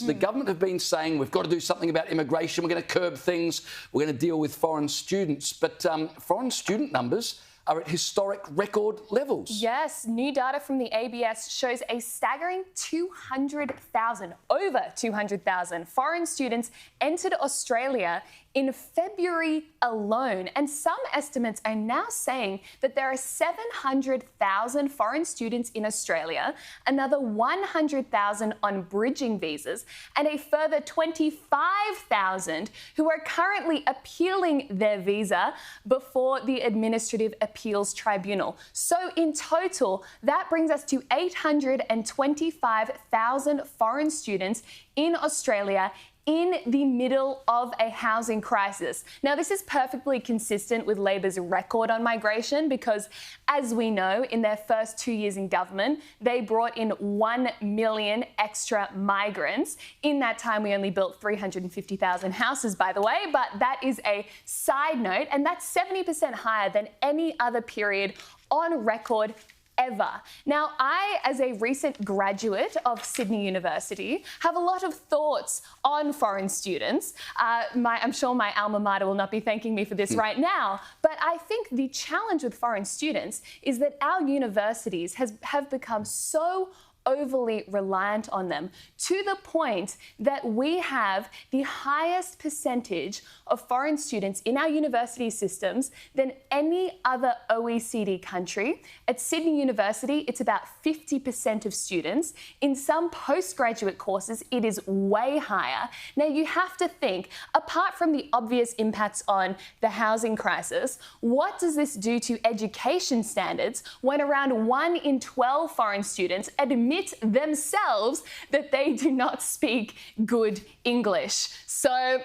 The government have been saying we've got to do something about immigration, we're going to curb things, we're going to deal with foreign students. But foreign student numbers are at historic record levels. Yes, new data from the ABS shows a staggering 200,000, over 200,000 foreign students entered Australia in February alone. And some estimates are now saying that there are 700,000 foreign students in Australia, another 100,000 on bridging visas, and a further 25,000 who are currently appealing their visa before the Administrative Appeals Tribunal. So in total, that brings us to 825,000 foreign students in Australia in the middle of a housing crisis. Now, this is perfectly consistent with Labor's record on migration because, as we know, in their first 2 years in government, they brought in 1 million extra migrants. In that time, we only built 350,000 houses, by the way, but that is a side note, and that's 70% higher than any other period on record ever. Now, I, as a recent graduate of Sydney University, have a lot of thoughts on foreign students. I'm sure my alma mater will not be thanking me for this right now, but I think the challenge with foreign students is that our universities have become so overly reliant on them to the point that we have the highest percentage of foreign students in our university systems than any other OECD country. At Sydney University, it's about 50% of students. In some postgraduate courses, it is way higher. Now, you have to think, apart from the obvious impacts on the housing crisis, what does this do to education standards when around 1 in 12 foreign students admit themselves that they do not speak good English? So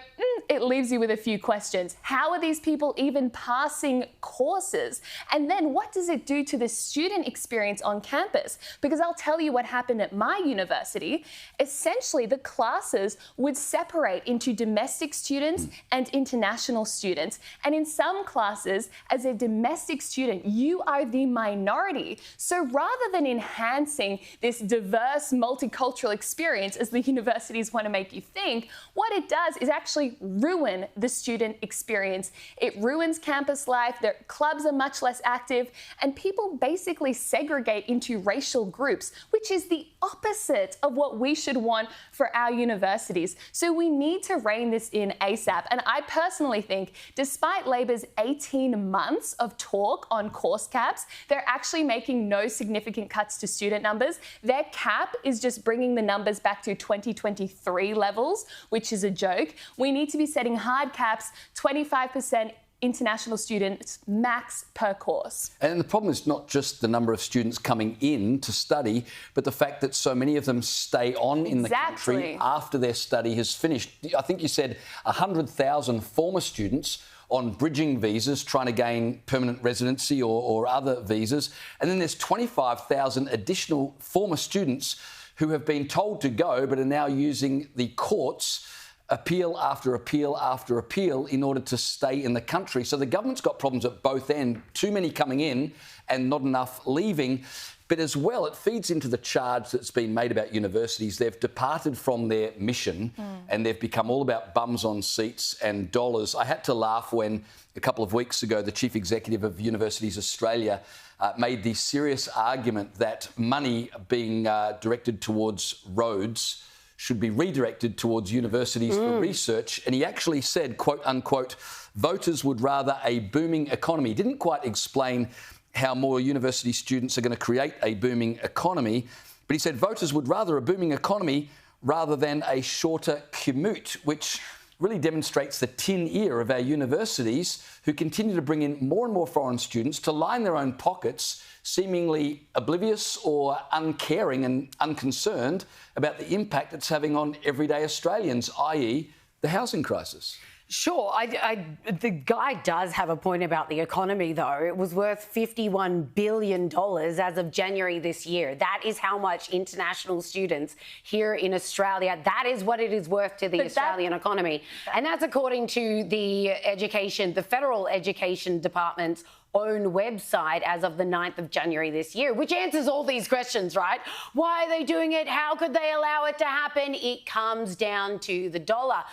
it leaves you with a few questions. How are these people even passing courses? And then what does it do to the student experience on campus? Because I'll tell you what happened at my university. Essentially, the classes would separate into domestic students and international students. And in some classes, as a domestic student, you are the minority. So rather than enhancing this diverse multicultural experience, as the universities want to make you think, what it does is actually ruin the student experience. It ruins campus life, their clubs are much less active, and people basically segregate into racial groups, which is the opposite of what we should want for our universities. So we need to rein this in ASAP. And I personally think, despite Labor's 18 months of talk on course caps, they're actually making no significant cuts to student numbers. Their cap is just bringing the numbers back to 2023 levels, which is a joke. We need to be setting hard caps, 25% international students max per course. And the problem is not just the number of students coming in to study, but the fact that so many of them stay on in the country after their study has finished. I think you said 100,000 former students on bridging visas trying to gain permanent residency or other visas. And then there's 25,000 additional former students who have been told to go but are now using the courts appeal after appeal after appeal in order to stay in the country. So the government's got problems at both ends, too many coming in and not enough leaving. But as well, it feeds into the charge that's been made about universities. They've departed from their mission and they've become all about bums on seats and dollars. I had to laugh when a couple of weeks ago the Chief Executive of Universities Australia made the serious argument that money being directed towards roads should be redirected towards universities for research. And he actually said, quote unquote, voters would rather a booming economy. He didn't quite explain how more university students are going to create a booming economy, but he said voters would rather a booming economy rather than a shorter commute, which really demonstrates the tin ear of our universities, who continue to bring in more and more foreign students to line their own pockets, seemingly oblivious or uncaring and unconcerned about the impact it's having on everyday Australians, i.e. the housing crisis. Sure, the guy does have a point about the economy, though. It was worth $51 billion as of January this year. That is how much international students here in Australia, that is what it is worth to the Australian economy. And that's according to the Federal Education Department's own website as of the 9th of January this year, which answers all these questions, right? Why are they doing it? How could they allow it to happen? It comes down to the dollar.